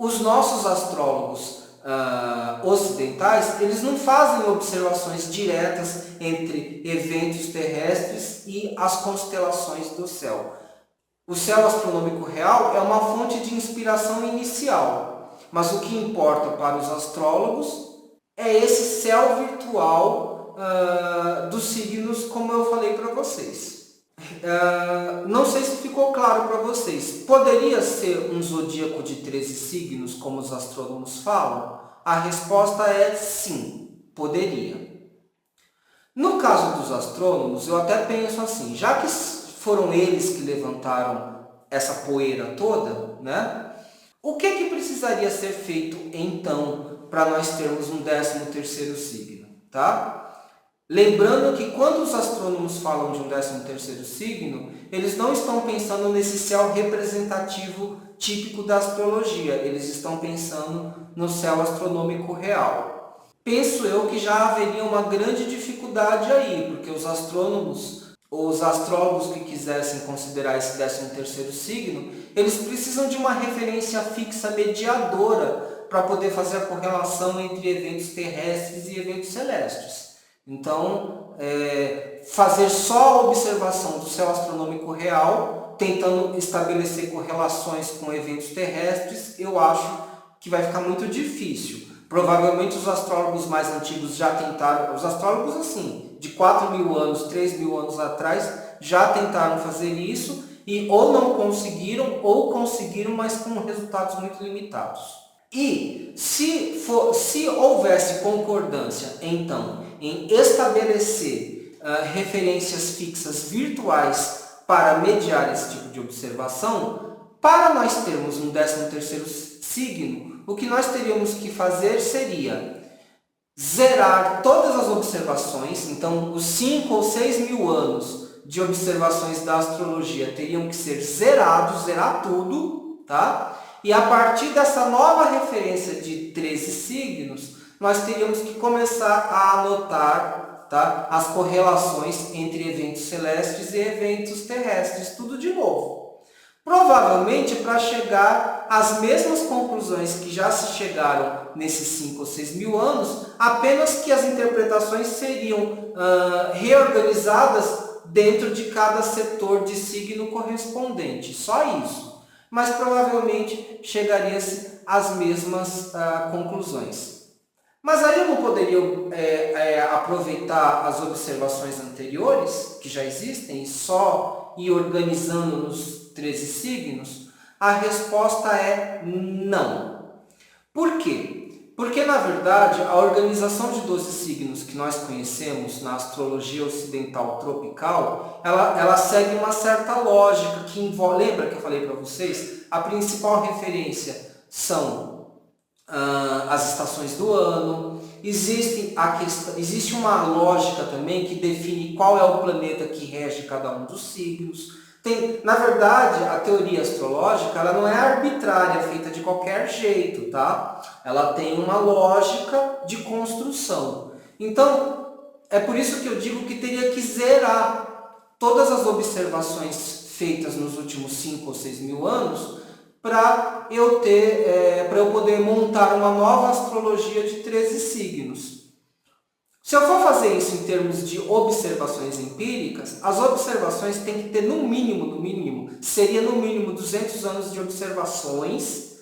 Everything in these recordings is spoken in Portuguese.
os nossos astrólogos ocidentais, eles não fazem observações diretas entre eventos terrestres e as constelações do céu. O céu astronômico real é uma fonte de inspiração inicial, mas o que importa para os astrólogos é esse céu virtual dos signos, como eu falei para vocês. Não sei se ficou claro para vocês. Poderia ser um zodíaco de 13 signos, como os astrônomos falam? A resposta é sim, poderia. No caso dos astrônomos, eu até penso assim, já que foram eles que levantaram essa poeira toda, né? O que precisaria ser feito então para nós termos um 13º signo, tá? Lembrando que quando os astrônomos falam de um 13º signo, eles não estão pensando nesse céu representativo típico da astrologia, eles estão pensando no céu astronômico real. Penso eu que já haveria uma grande dificuldade aí, porque os astrônomos, ou os astrólogos que quisessem considerar esse 13º signo, eles precisam de uma referência fixa mediadora para poder fazer a correlação entre eventos terrestres e eventos celestes. Então, fazer só a observação do céu astronômico real, tentando estabelecer correlações com eventos terrestres, eu acho que vai ficar muito difícil. Provavelmente os astrólogos mais antigos já tentaram, os astrólogos assim, de 4.000 anos, 3.000 anos atrás, já tentaram fazer isso e ou não conseguiram, ou conseguiram, mas com resultados muito limitados. E se houvesse concordância, então, em estabelecer referências fixas virtuais para mediar esse tipo de observação, para nós termos um 13º signo, o que nós teríamos que fazer seria zerar todas as observações, então os 5 ou 6 mil anos de observações da astrologia teriam que ser zerados, zerar tudo, tá? E a partir dessa nova referência de 13 signos, nós teríamos que começar a anotar, tá, as correlações entre eventos celestes e eventos terrestres, tudo de novo. Provavelmente para chegar às mesmas conclusões que já se chegaram nesses 5 ou 6 mil anos, apenas que as interpretações seriam reorganizadas dentro de cada setor de signo correspondente, só isso. Mas provavelmente chegaria-se às mesmas conclusões. Mas aí eu não poderia aproveitar as observações anteriores, que já existem, e só ir organizando nos 13 signos? A resposta é não. Por quê? Porque, na verdade, a organização de 12 signos que nós conhecemos na astrologia ocidental tropical, ela segue uma certa lógica que envolve... Lembra que eu falei para vocês? A principal referência são as estações do ano. Existe uma lógica também que define qual é o planeta que rege cada um dos signos. Na verdade, a teoria astrológica ela não é arbitrária, feita de qualquer jeito, tá? Ela tem uma lógica de construção. Então, é por isso que eu digo que teria que zerar todas as observações feitas nos últimos 5 ou 6 mil anos para eu poder montar uma nova astrologia de 13 signos. Se eu for fazer isso em termos de observações empíricas, as observações têm que ter no mínimo, seria no mínimo 200 anos de observações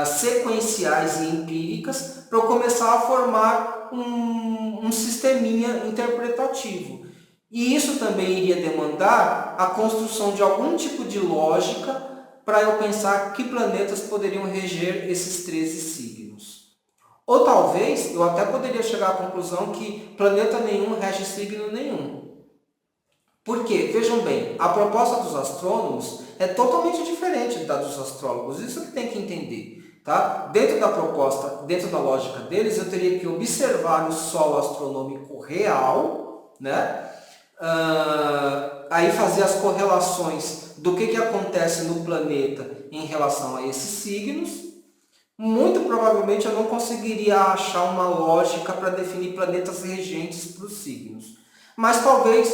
sequenciais e empíricas para eu começar a formar um sisteminha interpretativo. E isso também iria demandar a construção de algum tipo de lógica para eu pensar que planetas poderiam reger esses 13 signos. Ou talvez eu até poderia chegar à conclusão que planeta nenhum rege signo nenhum. Por quê? Vejam bem, a proposta dos astrônomos é totalmente diferente da dos astrólogos. Isso que tem que entender. Tá? Dentro da proposta, dentro da lógica deles, eu teria que observar o Sol astronômico real, né? Aí fazer as correlações do que acontece no planeta em relação a esses signos. Muito provavelmente eu não conseguiria achar uma lógica para definir planetas regentes para os signos. Mas talvez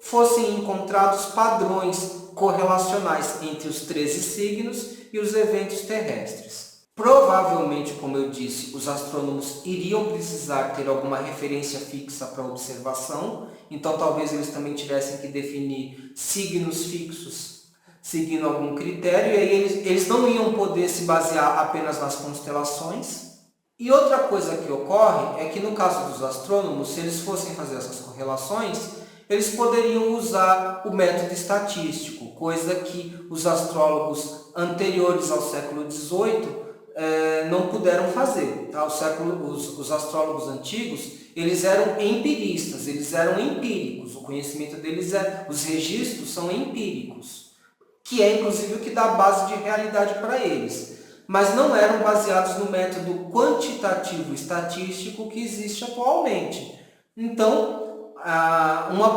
fossem encontrados padrões correlacionais entre os 13 signos e os eventos terrestres. Provavelmente, como eu disse, os astrônomos iriam precisar ter alguma referência fixa para observação, então talvez eles também tivessem que definir signos fixos seguindo algum critério, e aí eles não iam poder se basear apenas nas constelações. E outra coisa que ocorre é que no caso dos astrônomos, se eles fossem fazer essas correlações, eles poderiam usar o método estatístico, coisa que os astrólogos anteriores ao século XVIII não puderam fazer. Tá? Os astrólogos antigos, eles eram empiristas, eles eram empíricos, o conhecimento deles os registros são empíricos, que é inclusive o que dá base de realidade para eles, mas não eram baseados no método quantitativo estatístico que existe atualmente. Então, uma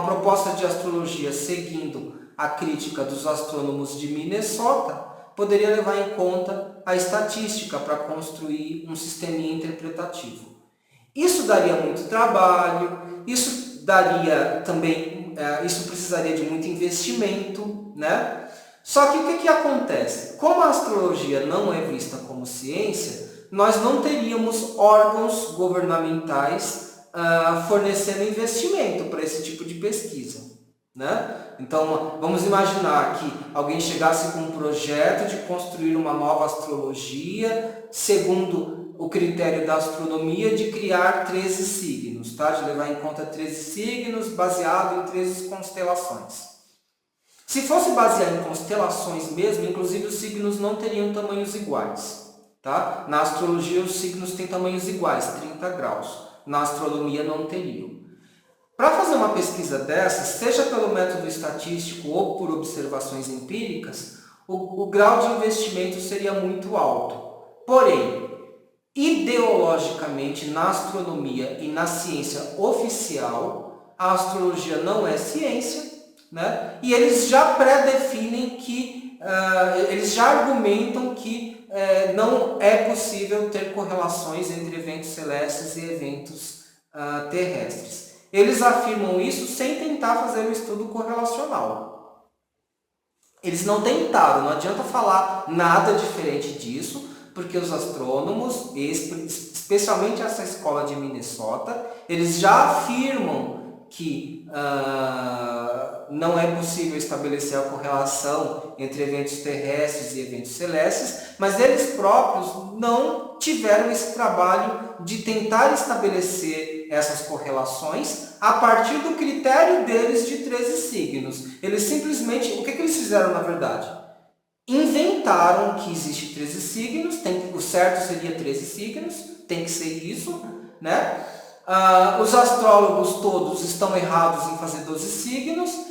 proposta de astrologia seguindo a crítica dos astrônomos de Minnesota poderia levar em conta a estatística para construir um sisteminha interpretativo. Isso daria muito trabalho, isso precisaria de muito investimento, né? Só que o que acontece? Como a astrologia não é vista como ciência, nós não teríamos órgãos governamentais fornecendo investimento para esse tipo de pesquisa, né? Então, vamos imaginar que alguém chegasse com um projeto de construir uma nova astrologia, segundo o critério da astronomia, de criar 13 signos, tá? De levar em conta 13 signos baseado em 13 constelações. Se fosse basear em constelações mesmo, inclusive os signos não teriam tamanhos iguais. Tá? Na astrologia, os signos têm tamanhos iguais, 30 graus. Na astronomia, não teriam. Para fazer uma pesquisa dessas, seja pelo método estatístico ou por observações empíricas, o grau de investimento seria muito alto. Porém, ideologicamente, na astronomia e na ciência oficial, a astrologia não é ciência, né? E eles já pré-definem eles já argumentam que não é possível ter correlações entre eventos celestes e eventos terrestres. Eles afirmam isso sem tentar fazer um estudo correlacional. Eles não tentaram, não adianta falar nada diferente disso, porque os astrônomos, especialmente essa escola de Minnesota, eles já afirmam que não é possível estabelecer a correlação entre eventos terrestres e eventos celestes, mas eles próprios não tiveram esse trabalho de tentar estabelecer essas correlações a partir do critério deles de 13 signos. Eles simplesmente, o que eles fizeram na verdade? Inventaram que existe 13 signos, o certo seria 13 signos, tem que ser isso, né? Os astrólogos todos estão errados em fazer 12 signos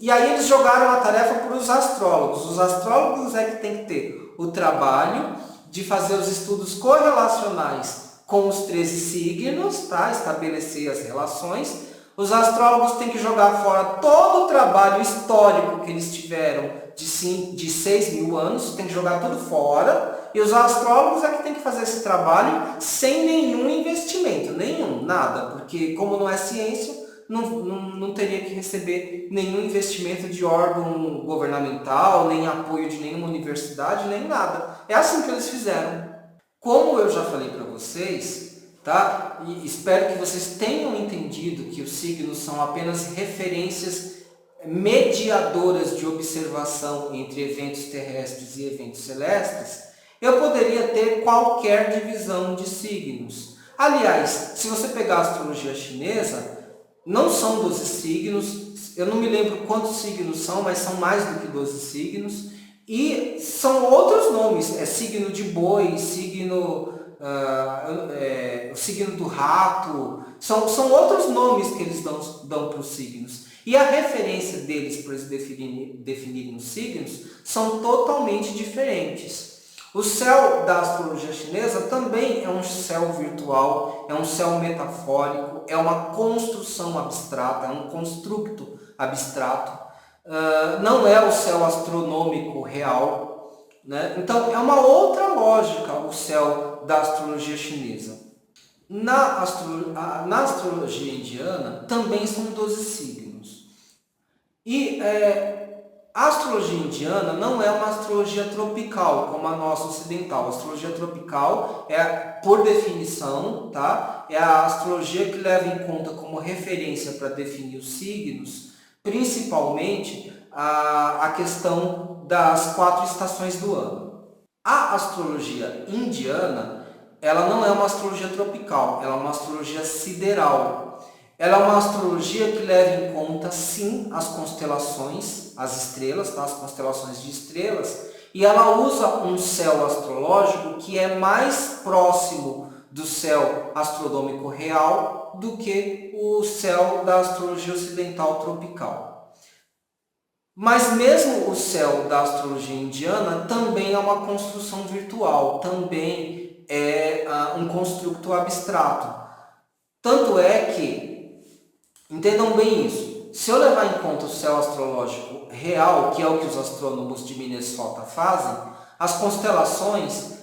e aí eles jogaram a tarefa para os astrólogos. Os astrólogos é que tem que ter o trabalho de fazer os estudos correlacionais com os 13 signos, tá? Estabelecer as relações. Os astrólogos têm que jogar fora todo o trabalho histórico que eles tiveram de 6.000 anos, tem que jogar tudo fora, e os astrólogos é que tem que fazer esse trabalho sem nenhum investimento, nada, porque como não é ciência, não teria que receber nenhum investimento de órgão governamental, nem apoio de nenhuma universidade, nem nada. É assim que eles fizeram. Como eu já falei para vocês, tá? E espero que vocês tenham entendido que os signos são apenas referências mediadoras de observação entre eventos terrestres e eventos celestes, eu poderia ter qualquer divisão de signos. Aliás, se você pegar a astrologia chinesa, não são 12 signos, eu não me lembro quantos signos são, mas são mais do que 12 signos, e são outros nomes, signo de boi, o signo do rato, são outros nomes que eles dão para os signos. E a referência deles para eles definirem os signos são totalmente diferentes. O céu da astrologia chinesa também é um céu virtual, é um céu metafórico, é uma construção abstrata, é um construto abstrato. Não é o céu astronômico real, né? Então, é uma outra lógica o céu da astrologia chinesa. Na astrologia indiana também são 12 signos. E A astrologia indiana não é uma astrologia tropical, como a nossa ocidental. A astrologia tropical é, por definição, tá? É a astrologia que leva em conta como referência para definir os signos, principalmente a questão das 4 estações do ano. A astrologia indiana, ela não é uma astrologia tropical, ela é uma astrologia sideral. Ela é uma astrologia que leva em conta, sim, as constelações, as estrelas, tá? As constelações de estrelas, e ela usa um céu astrológico que é mais próximo do céu astronômico real do que o céu da astrologia ocidental tropical. Mas mesmo o céu da astrologia indiana também é uma construção virtual, também é um construto abstrato. Tanto é que, entendam bem isso, se eu levar em conta o céu astrológico real, que é o que os astrônomos de Minnesota fazem, as constelações,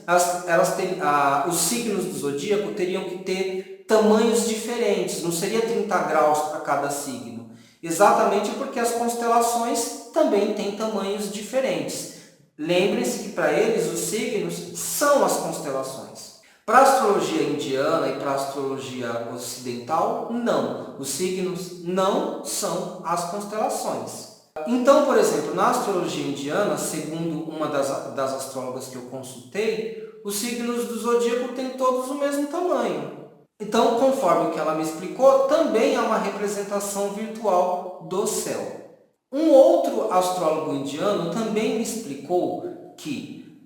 os signos do zodíaco teriam que ter tamanhos diferentes, não seria 30 graus para cada signo. Exatamente porque as constelações também têm tamanhos diferentes. Lembrem-se que para eles os signos são as constelações. Para a astrologia indiana e para a astrologia ocidental, não. Os signos não são as constelações. Então, por exemplo, na astrologia indiana, segundo uma das astrólogas que eu consultei, os signos do zodíaco têm todos o mesmo tamanho. Então, conforme o que ela me explicou, também é uma representação virtual do céu. Um outro astrólogo indiano também me explicou que,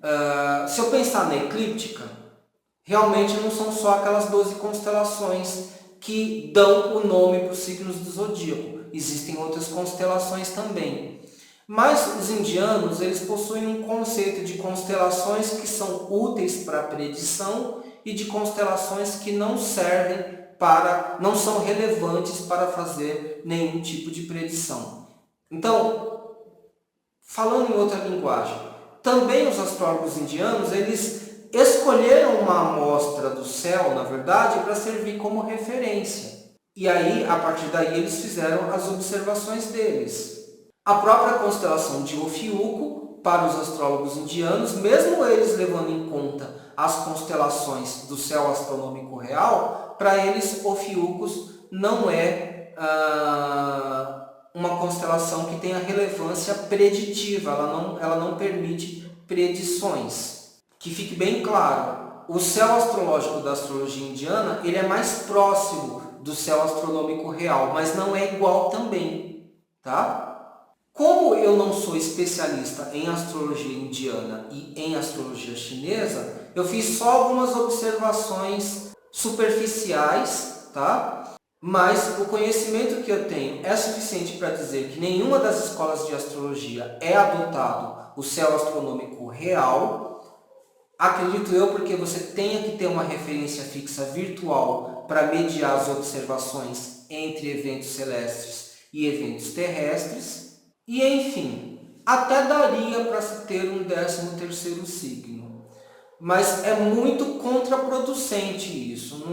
se eu pensar na eclíptica, realmente não são só aquelas 12 constelações que dão o nome para os signos do zodíaco. Existem outras constelações também. Mas os indianos, eles possuem um conceito de constelações que são úteis para a predição e de constelações que não são relevantes para fazer nenhum tipo de predição. Então, falando em outra linguagem, também os astrólogos indianos, eles escolheram uma amostra do céu, na verdade, para servir como referência. E aí, a partir daí, eles fizeram as observações deles. A própria constelação de Ofiuco, para os astrólogos indianos, mesmo eles levando em conta as constelações do céu astronômico real, para eles Ofiucos não é uma constelação que tenha relevância preditiva, ela não permite predições. Que fique bem claro, o céu astrológico da astrologia indiana, ele é mais próximo do céu astronômico real, mas não é igual também, tá? Como eu não sou especialista em astrologia indiana e em astrologia chinesa, eu fiz só algumas observações superficiais, tá? Mas o conhecimento que eu tenho é suficiente para dizer que nenhuma das escolas de astrologia é adotado o céu astronômico real. Acredito eu, porque você tenha que ter uma referência fixa virtual para mediar as observações entre eventos celestes e eventos terrestres. E enfim, até daria para se ter um 13º signo. Mas é muito contraproducente isso.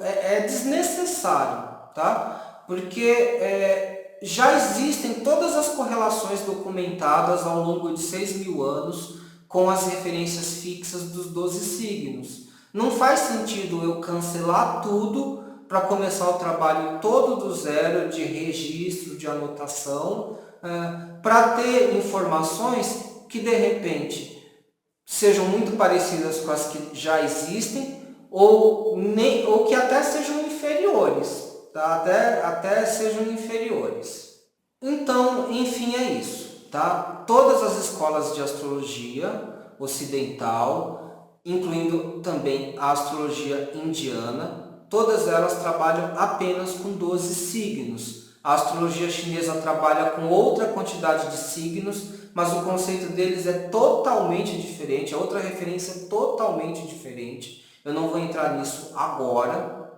É desnecessário, tá? Porque já existem todas as correlações documentadas ao longo de 6.000 anos com as referências fixas dos 12 signos. Não faz sentido eu cancelar tudo para começar o trabalho todo do zero, de registro, de anotação, para ter informações que de repente sejam muito parecidas com as que já existem ou que até sejam inferiores, tá? Até sejam inferiores. Então, enfim, é isso, tá? Todas as escolas de astrologia ocidental, incluindo também a astrologia indiana, todas elas trabalham apenas com 12 signos. A astrologia chinesa trabalha com outra quantidade de signos, mas o conceito deles é totalmente diferente, é outra referência totalmente diferente. Eu não vou entrar nisso agora.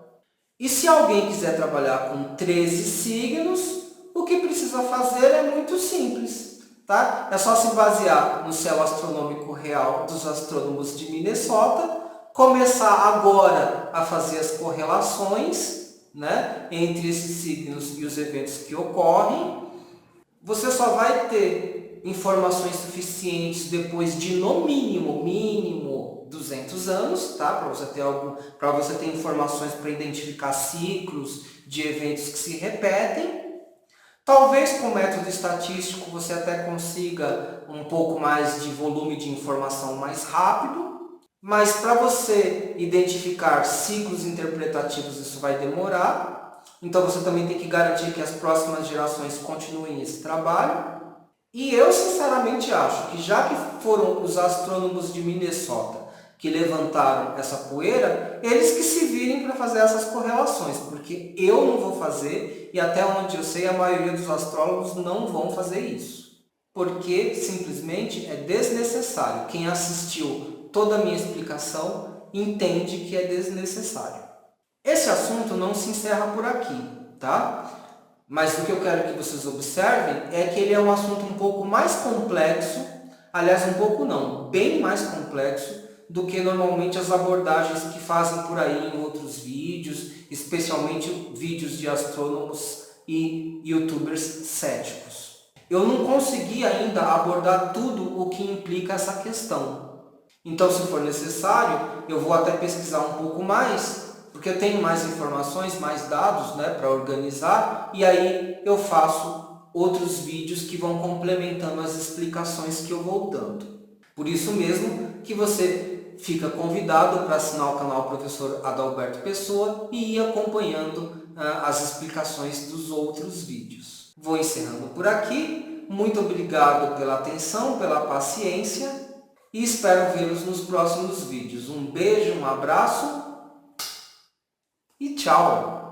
E se alguém quiser trabalhar com 13 signos, o que precisa fazer é muito simples, tá? É só se basear no céu astronômico real dos astrônomos de Minnesota, começar agora a fazer as correlações, né, entre esses signos e os eventos que ocorrem, Você só vai ter informações suficientes depois de, no mínimo 200 anos, tá? Para você ter informações para identificar ciclos de eventos que se repetem. Talvez com o método estatístico você até consiga um pouco mais de volume de informação mais rápido, mas para você identificar ciclos interpretativos isso vai demorar. Então você também tem que garantir que as próximas gerações continuem esse trabalho. E eu sinceramente acho que já que foram os astrônomos de Minnesota que levantaram essa poeira, eles que se virem para fazer essas correlações, porque eu não vou fazer e até onde eu sei a maioria dos astrólogos não vão fazer isso, porque simplesmente é desnecessário. Quem assistiu toda a minha explicação entende que é desnecessário. Esse assunto não se encerra por aqui, tá? Mas o que eu quero que vocês observem é que ele é um assunto um pouco mais complexo, aliás, um pouco não, bem mais complexo do que normalmente as abordagens que fazem por aí em outros vídeos, especialmente vídeos de astrônomos e youtubers céticos. Eu não consegui ainda abordar tudo o que implica essa questão. Então, se for necessário, eu vou até pesquisar um pouco mais, porque eu tenho mais informações, mais dados, né, para organizar, e aí eu faço outros vídeos que vão complementando as explicações que eu vou dando. Por isso mesmo que você fica convidado para assinar o canal Professor Adalberto Pessoa e ir acompanhando as explicações dos outros vídeos. Vou encerrando por aqui. Muito obrigado pela atenção, pela paciência e espero vê-los nos próximos vídeos. Um beijo, um abraço e tchau!